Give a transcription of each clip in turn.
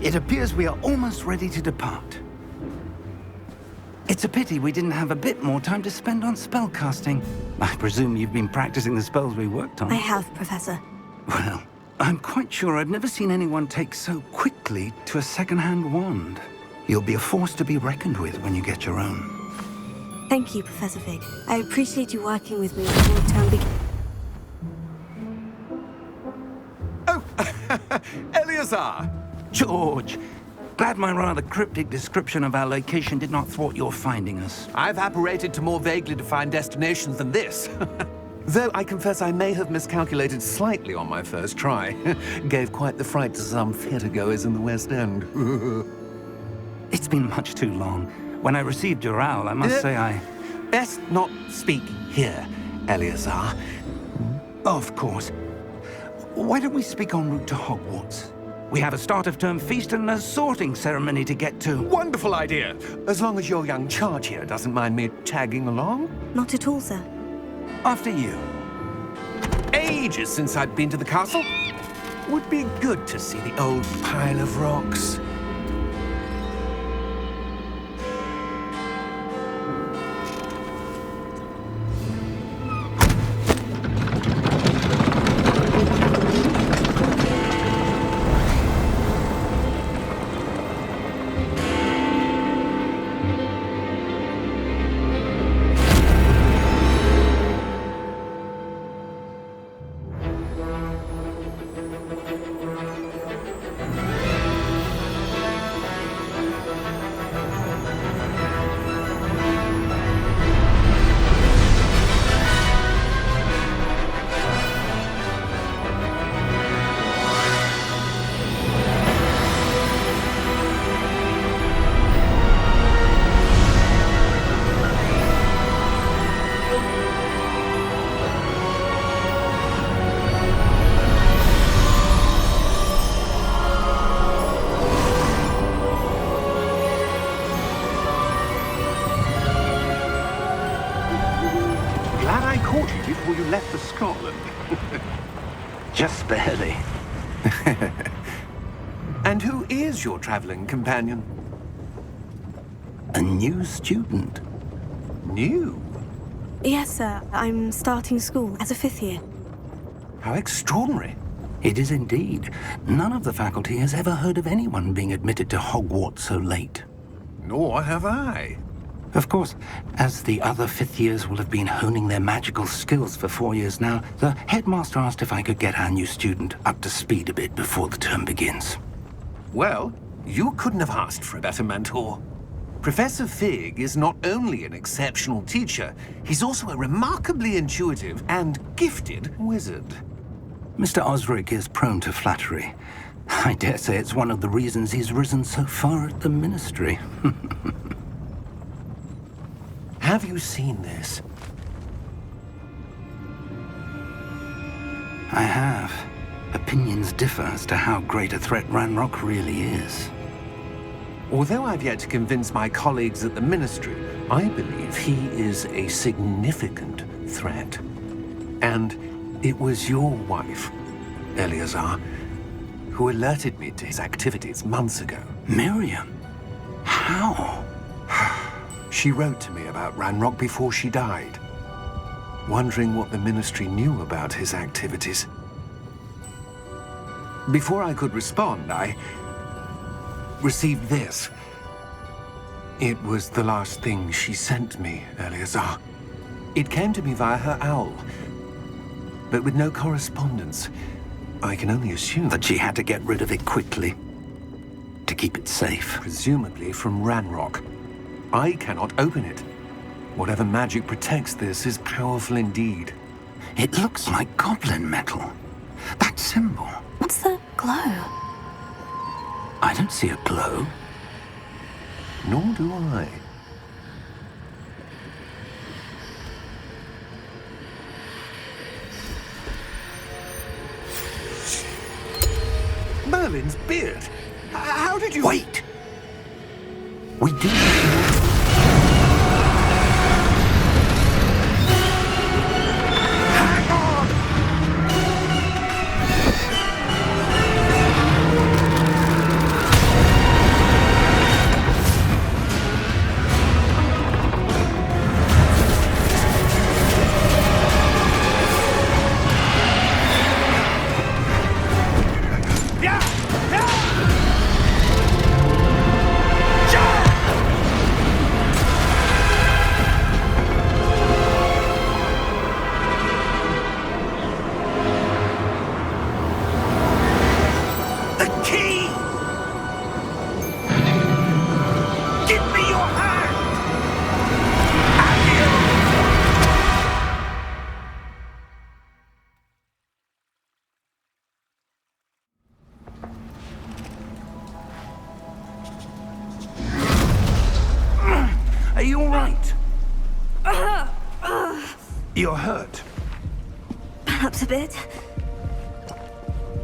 It appears we are almost ready to depart. It's a pity we didn't have a bit more time to spend on spellcasting. I presume you've been practicing the spells we worked on. I have, Professor. Well, I'm quite sure I've never seen anyone take so quickly to a second-hand wand. You'll be a force to be reckoned with when you get your own. Thank you, Professor Fig. I appreciate you working with me before the term begins. Oh, Eleazar! George, glad my rather cryptic description of our location did not thwart your finding us. I've apparated to more vaguely defined destinations than this. Though I confess I may have miscalculated slightly on my first try. Gave quite the fright to some theatergoers in the West End. It's been much too long. When I received your owl, I must say I... Best not speak here, Eleazar. Of course. Why don't we speak en route to Hogwarts? We have a start-of-term feast and a sorting ceremony to get to. Wonderful idea! As long as your young charge here doesn't mind me tagging along. Not at all, sir. After you. Ages since I'd been to the castle. Would be good to see the old pile of rocks. Before you left for Scotland. Just barely. And who is your traveling companion? A new student. New? Yes, sir. I'm starting school as a 5th year. How extraordinary. It is indeed. None of the faculty has ever heard of anyone being admitted to Hogwarts so late. Nor have I. Of course, as the other 5th years will have been honing their magical skills for 4 years now, the headmaster asked if I could get our new student up to speed a bit before the term begins. Well, you couldn't have asked for a better mentor. Professor Fig is not only an exceptional teacher, he's also a remarkably intuitive and gifted wizard. Mr. Osric is prone to flattery. I dare say it's one of the reasons he's risen so far at the ministry. Have you seen this? I have. Opinions differ as to how great a threat Ranrock really is. Although I've yet to convince my colleagues at the Ministry, I believe he is a significant threat. And it was your wife, Eleazar, who alerted me to his activities months ago. Miriam? How? She wrote to me about Ranrock before she died, wondering what the Ministry knew about his activities. Before I could respond, I received this. It was the last thing she sent me, Eleazar. It came to me via her owl, but with no correspondence. I can only assume That she had to get rid of it quickly, to keep it safe. presumably from Ranrock. I cannot open it. Whatever magic protects this is powerful indeed. It looks like goblin metal. That symbol. What's the glow? I don't see a glow. Nor do I. Merlin's beard. How did you... Wait! We do... You're hurt. Perhaps a bit.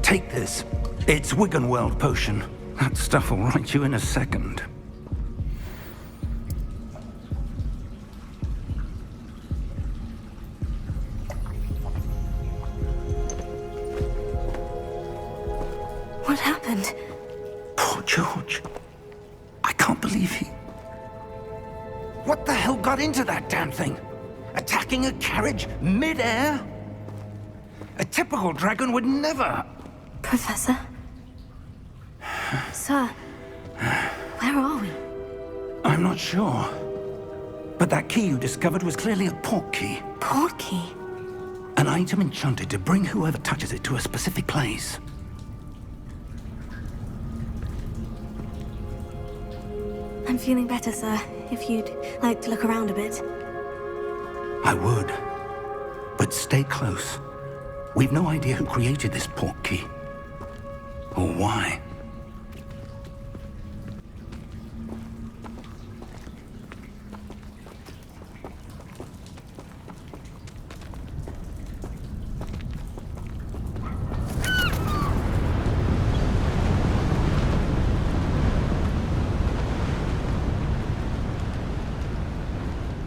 Take this. It's Wiggenweld potion. That stuff will right you in a second. What happened? Poor George. I can't believe he... What the hell got into that damn thing? Attacking a carriage mid-air? A typical dragon would never... Professor? Sir, where are we? I'm not sure. But that key you discovered was clearly a port key. Port key? An item enchanted to bring whoever touches it to a specific place. I'm feeling better, sir. If you'd like to look around a bit. I would. But stay close. We've no idea who created this port key. Or why.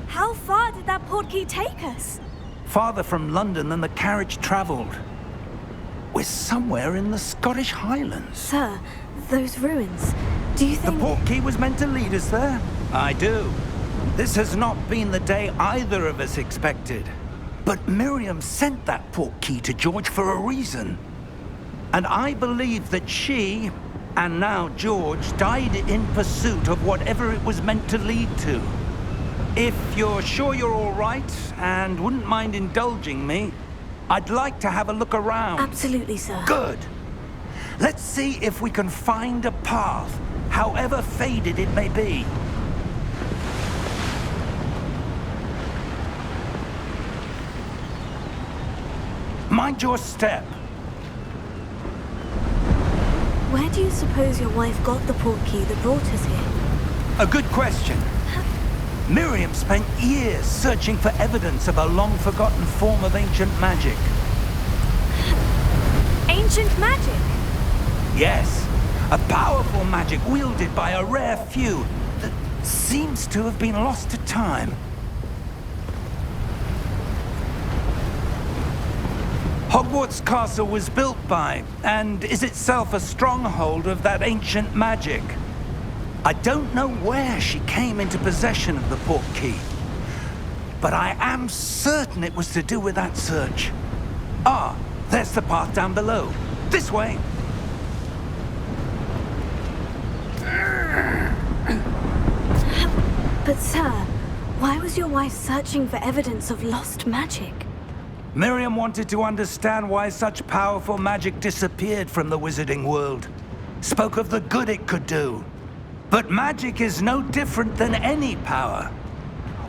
How far did that port key take us? Farther from London than the carriage traveled. We're somewhere in the Scottish Highlands. Sir, those ruins. Do you The think... port key was meant to lead us there? I do. This has not been the day either of us expected. But Miriam sent that port key to George for a reason. And I believe that she, and now George, died in pursuit of whatever it was meant to lead to. If you're sure you're all right, and wouldn't mind indulging me, I'd like to have a look around. Absolutely, sir. Good. Let's see if we can find a path, however faded it may be. Mind your step. Where do you suppose your wife got the port key that brought us here? A good question. Miriam spent years searching for evidence of a long-forgotten form of ancient magic. Ancient magic? Yes, a powerful magic wielded by a rare few that seems to have been lost to time. Hogwarts Castle was built by, and is itself a stronghold of that ancient magic. I don't know where she came into possession of the port key, but I am certain it was to do with that search. Ah, there's the path down below. This way. But sir, why was your wife searching for evidence of lost magic? Miriam wanted to understand why such powerful magic disappeared from the wizarding world. Spoke of the good it could do. But magic is no different than any power.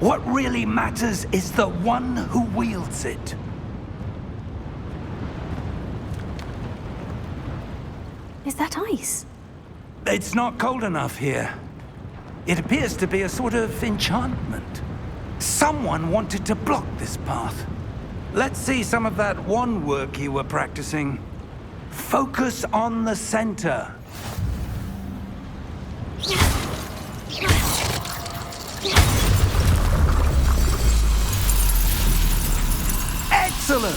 What really matters is the one who wields it. Is that ice? It's not cold enough here. It appears to be a sort of enchantment. Someone wanted to block this path. Let's see some of that wand work you were practicing. Focus on the center. Excellent!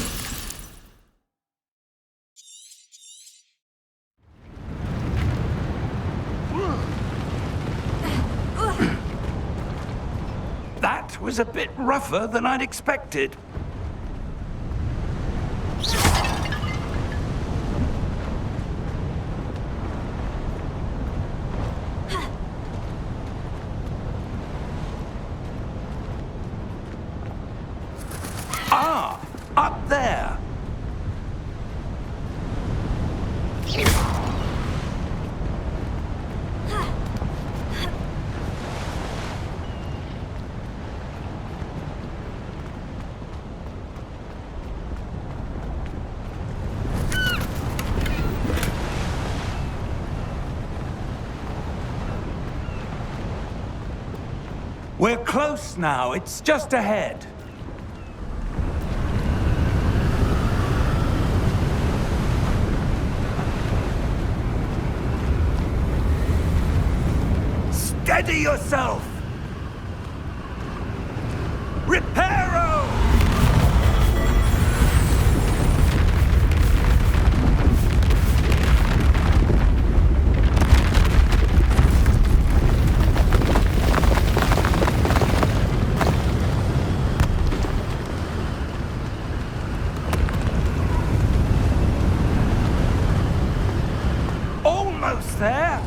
That was a bit rougher than I'd expected. Ah, up there. We're close now. It's just ahead. Steady yourself! Reparo! Almost there!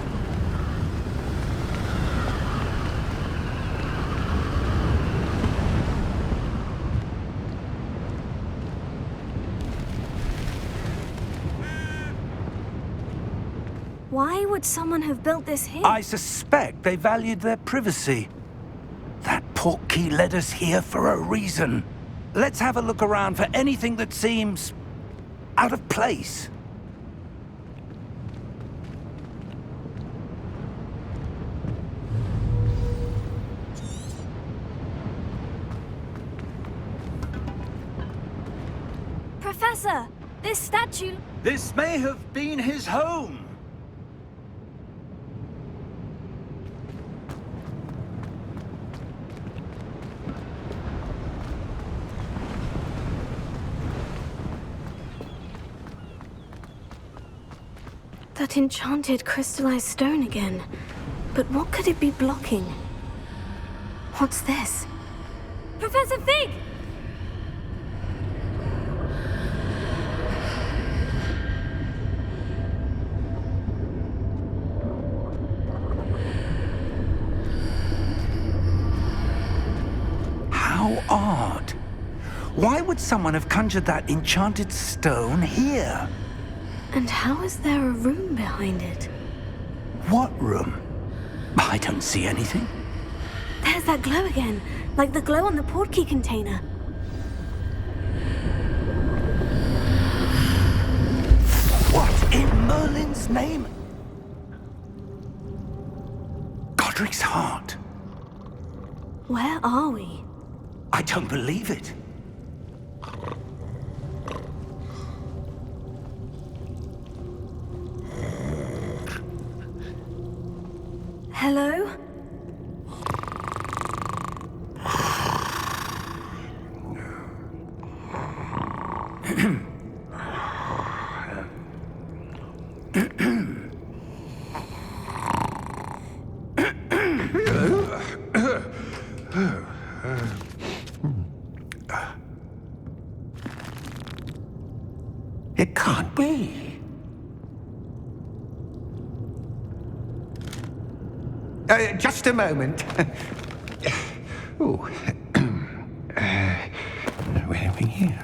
Why would someone have built this here? I suspect they valued their privacy. That portkey led us here for a reason. Let's have a look around for anything that seems out of place. Professor, this statue... This may have been his home. That enchanted crystallized stone again. But what could it be blocking? What's this? Professor Fig! How odd. Why would someone have conjured that enchanted stone here? And how is there a room behind it? What room? I don't see anything. There's that glow again, like the glow on the portkey container. What in Merlin's name? Godric's heart. Where are we? I don't believe it. Hello? It can't be. Just a moment. Oh. Where are we here?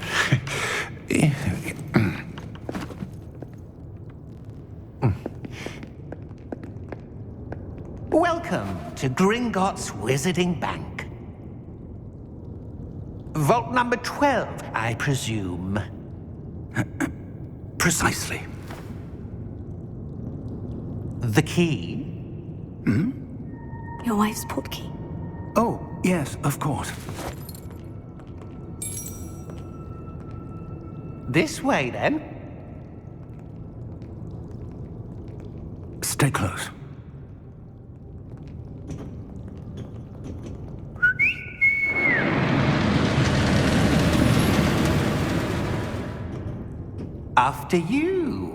Welcome to Gringotts Wizarding Bank. Vault number 12, I presume. Precisely. The key? Your wife's portkey. Oh, yes, of course. This way, then. Stay close. After you.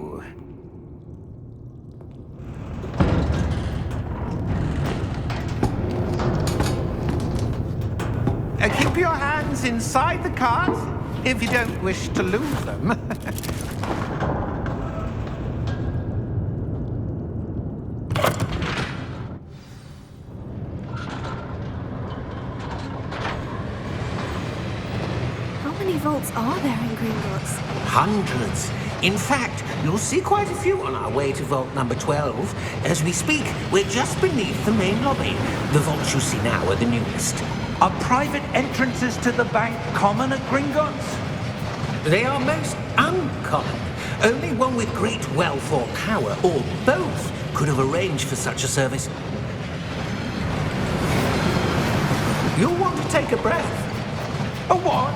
Keep your hands inside the cart if you don't wish to lose them. How many vaults are there in Gringotts? Hundreds. In fact, you'll see quite a few on our way to vault number 12. As we speak, we're just beneath the main lobby. The vaults you see now are the newest. Are private entrances to the bank common at Gringotts? They are most uncommon. Only one with great wealth or power, or both, could have arranged for such a service. You'll want to take a breath. A what?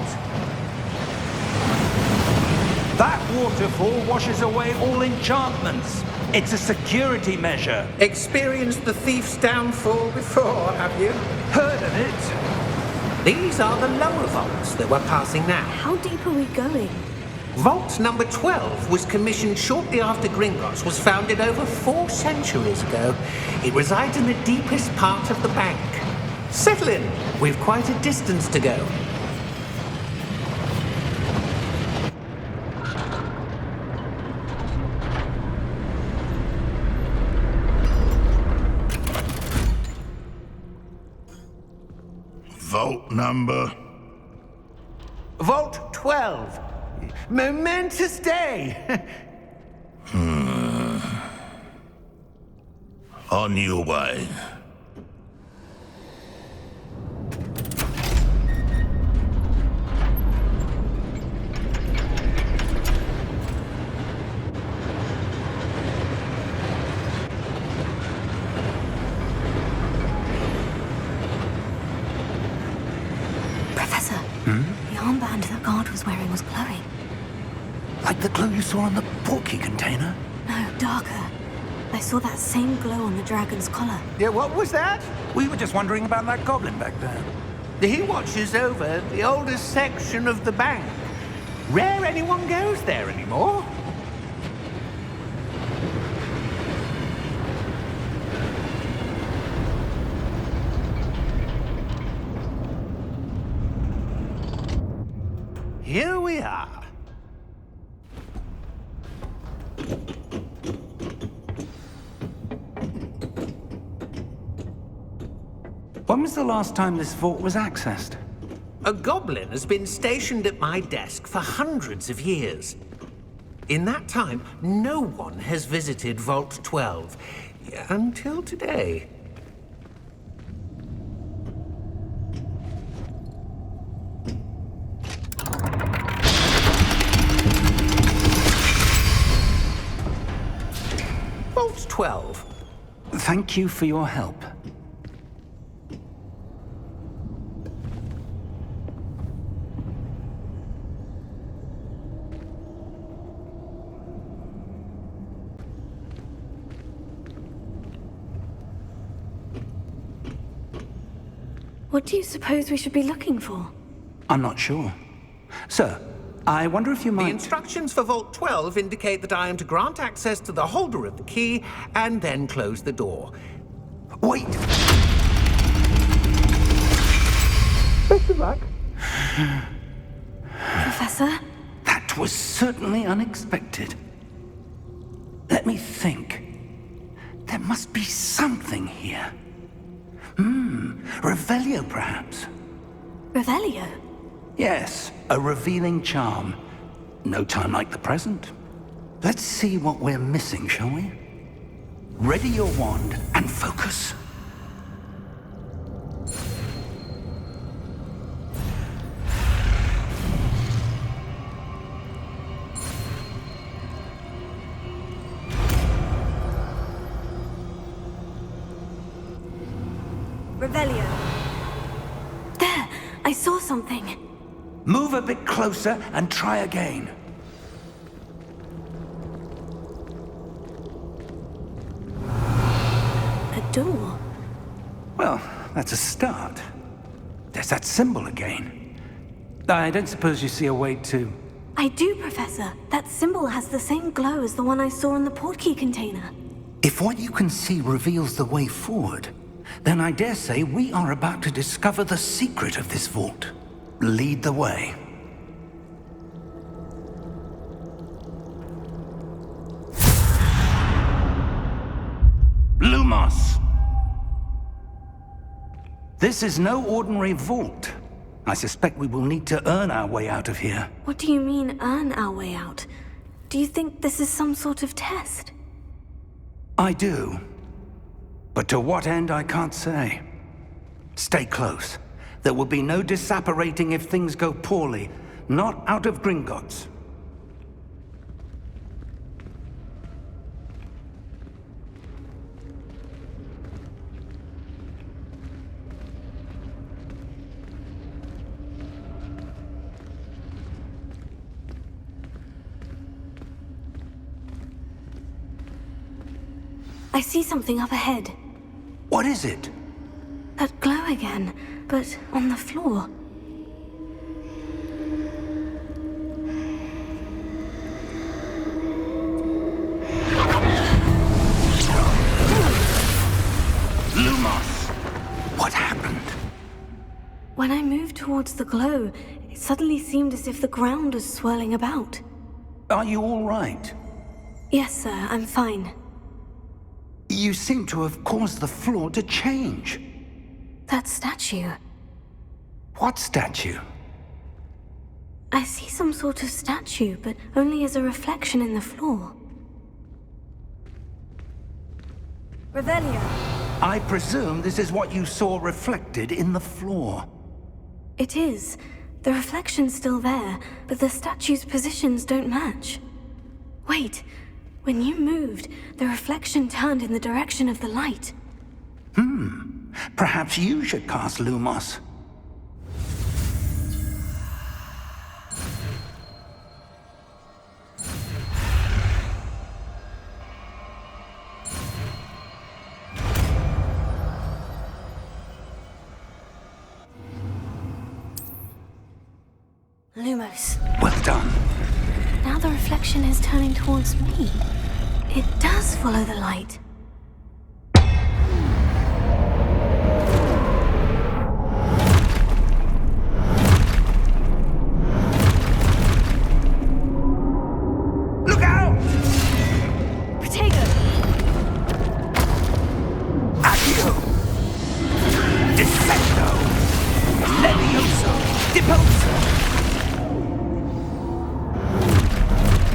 That waterfall washes away all enchantments. It's a security measure. Experienced the thief's downfall before, have you? Heard of it? These are the lower vaults that we're passing now. How deep are we going? Vault number 12 was commissioned shortly after Gringotts was founded over 4 centuries ago. It resides in the deepest part of the bank. Settle in. We've quite a distance to go. Vault number? Vault 12. Momentous day. On your way. Professor, the armband that guard was wearing was glowing. Like the glow you saw on the portkey container? No, darker. I saw that same glow on the dragon's collar. Yeah, what was that? We were just wondering about that goblin back there. He watches over the oldest section of the bank. Rare anyone goes there anymore. Here we are. When was the last time this vault was accessed? A goblin has been stationed at my desk for hundreds of years. In that time, no one has visited Vault 12 until today. Vault 12. Thank you for your help. What do you suppose we should be looking for? I'm not sure. Sir, I wonder if you The might... instructions for Vault 12 indicate that I am to grant access to the holder of the key and then close the door. Wait! Best of luck. Professor? That was certainly unexpected. Let me think. There must be something here. Revelio, perhaps? Revelio? Yes, a revealing charm. No time like the present. Let's see what we're missing, shall we? Ready your wand and focus. Revelio. There! I saw something. Move a bit closer and try again. A door. Well, that's a start. There's that symbol again. I don't suppose you see a way to... I do, Professor. That symbol has the same glow as the one I saw in the portkey container. If what you can see reveals the way forward, then I dare say we are about to discover the secret of this vault. Lead the way. Lumos! This is no ordinary vault. I suspect we will need to earn our way out of here. What do you mean, earn our way out? Do you think this is some sort of test? I do. But to what end, I can't say. Stay close. There will be no disapparating if things go poorly. Not out of Gringotts. I see something up ahead. What is it? That glow again, but on the floor. Lumos! What happened? When I moved towards the glow, it suddenly seemed as if the ground was swirling about. Are you all right? Yes, sir, I'm fine. You seem to have caused the floor to change. That statue. What statue? I see some sort of statue, but only as a reflection in the floor. Revelio. I presume this is what you saw reflected in the floor. It is. The reflection's still there, but the statue's positions don't match. Wait. When you moved, the reflection turned in the direction of the light. Perhaps you should cast Lumos. Lumos. Well done. Now the reflection is turning towards me. It does follow the light. Look out! Protego! Accio! Dissecto! Levioso! Deposo!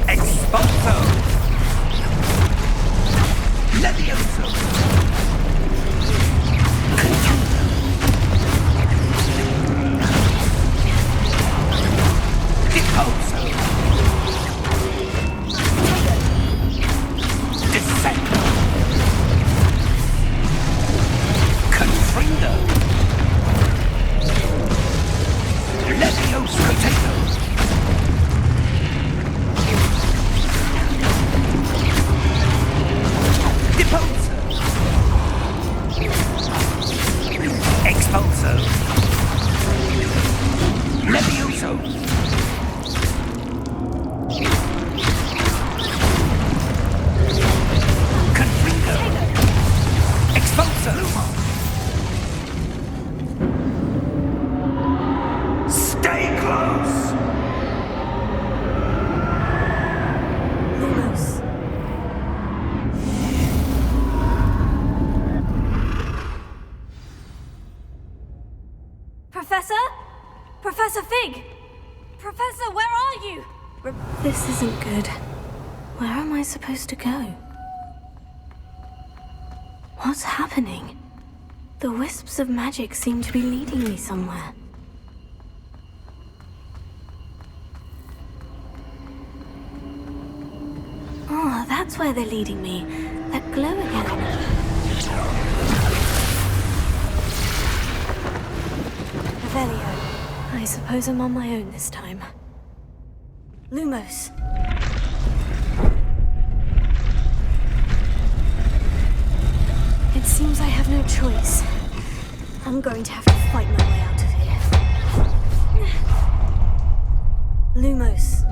Expulso! Levioso! Confuso! Deposo! Dissecto! Confrido! Levioso! Potato! Deposo! Expulso! Levioso! Confrido! Expulso! Stay close! Lumos. Professor? Professor Fig! Professor, where are you? This isn't good. Where am I supposed to go? What's happening? The wisps of magic seem to be leading me somewhere. Oh, that's where they're leading me. That glow again. Revelio. I suppose I'm on my own this time. Lumos. It seems I have no choice. I'm going to have to fight my way out of here. Lumos.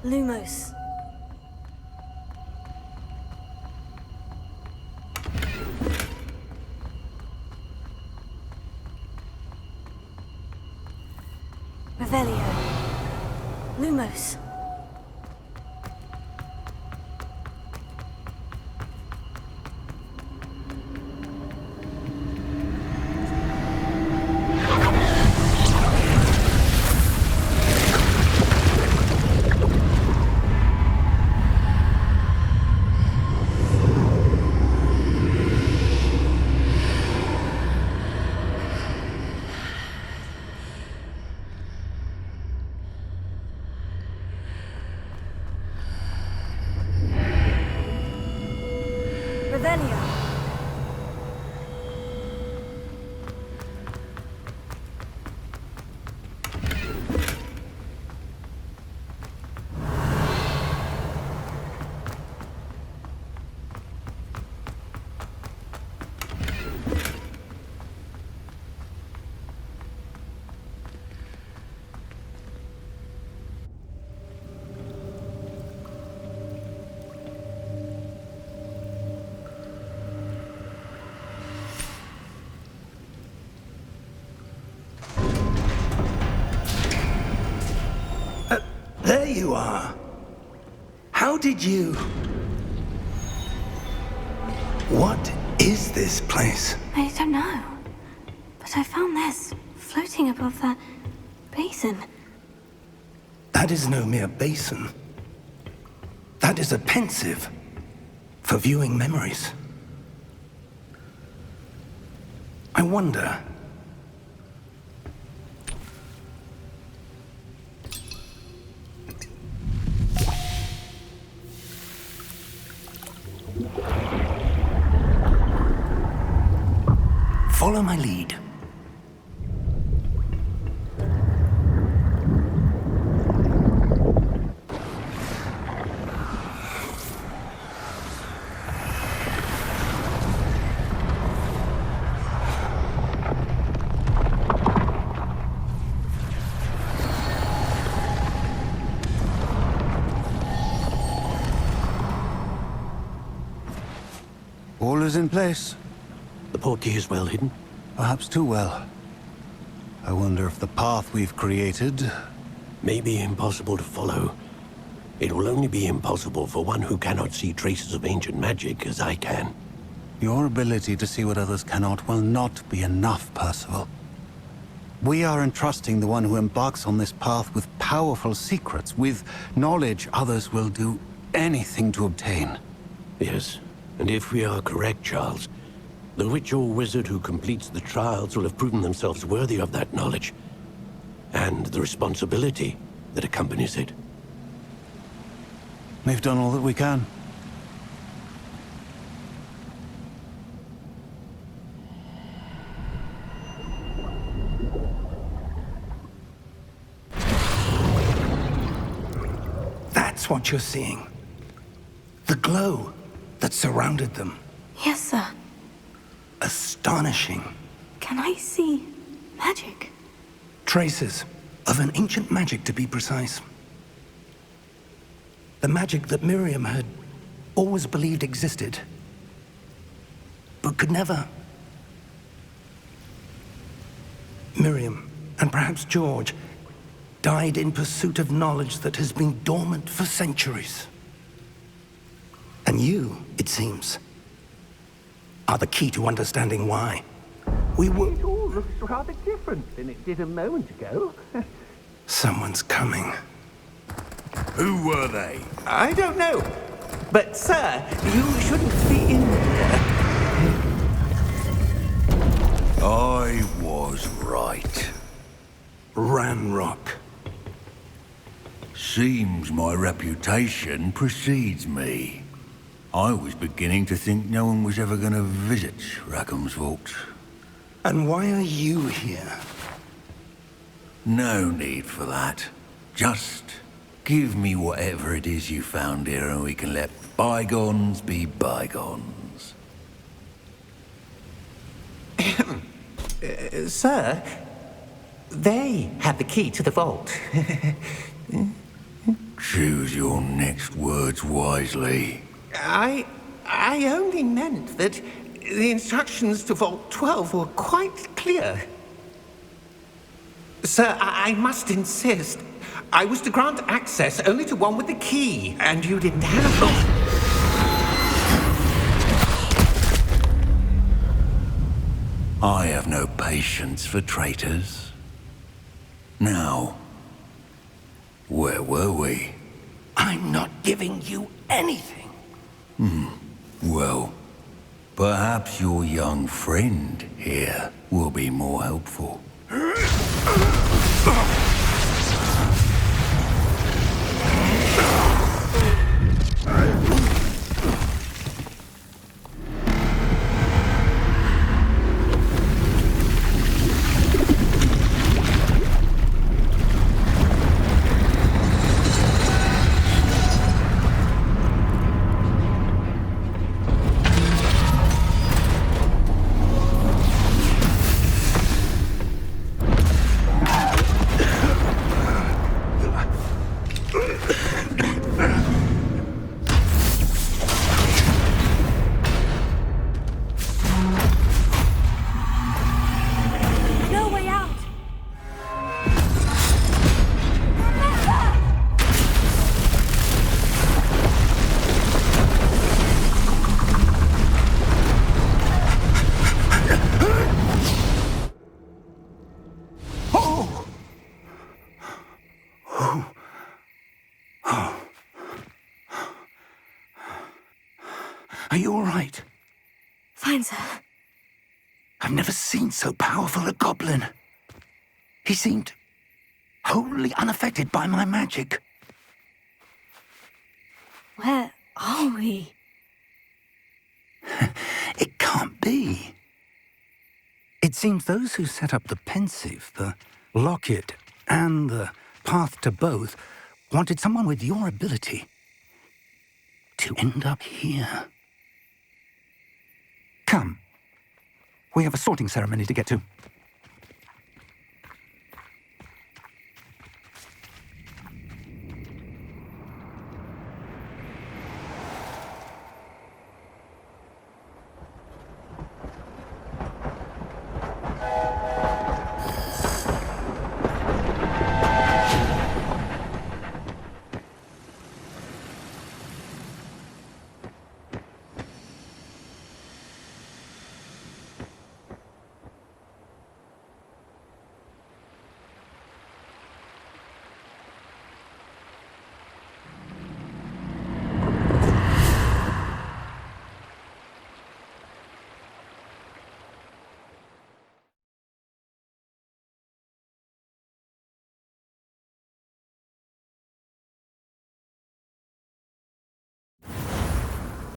Lumos. Revelio. Lumos. Revelio. There you are. How did you... What is this place? I don't know. But I found this floating above that basin. That is no mere basin. That is a pensive for viewing memories. I wonder... Follow my lead. All is in place. The portkey is well hidden. Perhaps too well. I wonder if the path we've created... May be impossible to follow. It will only be impossible for one who cannot see traces of ancient magic as I can. Your ability to see what others cannot will not be enough, Percival. We are entrusting the one who embarks on this path with powerful secrets, with knowledge others will do anything to obtain. Yes, and if we are correct, Charles, the witch or wizard who completes the trials will have proven themselves worthy of that knowledge, and the responsibility that accompanies it. We've done all that we can. That's what you're seeing. The glow that surrounded them. Yes, sir. Astonishing. Can I see magic? Traces of an ancient magic, to be precise. The magic that Miriam had always believed existed, but could never. Miriam, and perhaps George, died in pursuit of knowledge that has been dormant for centuries. And you, it seems, are the key to understanding why. We were... It all looks rather different than it did a moment ago. Someone's coming. Who were they? I don't know. But, sir, you shouldn't be in here. I was right. Ranrock. Seems my reputation precedes me. I was beginning to think no one was ever going to visit Rackham's vault. And why are you here? No need for that. Just give me whatever it is you found here and we can let bygones be bygones. Sir, they have the key to the vault. Choose your next words wisely. I only meant that the instructions to Vault 12 were quite clear. Sir, I must insist. I was to grant access only to one with the key, and you didn't have it. I have no patience for traitors. Now, where were we? I'm not giving you anything. Well, perhaps your young friend here will be more helpful. No way out! Are you all right? Fine, sir. I've never seen so powerful a goblin. He seemed wholly unaffected by my magic. Where are we? It can't be. It seems those who set up the pensive, the locket, and the path to both wanted someone with your ability to end up here. Come. We have a sorting ceremony to get to.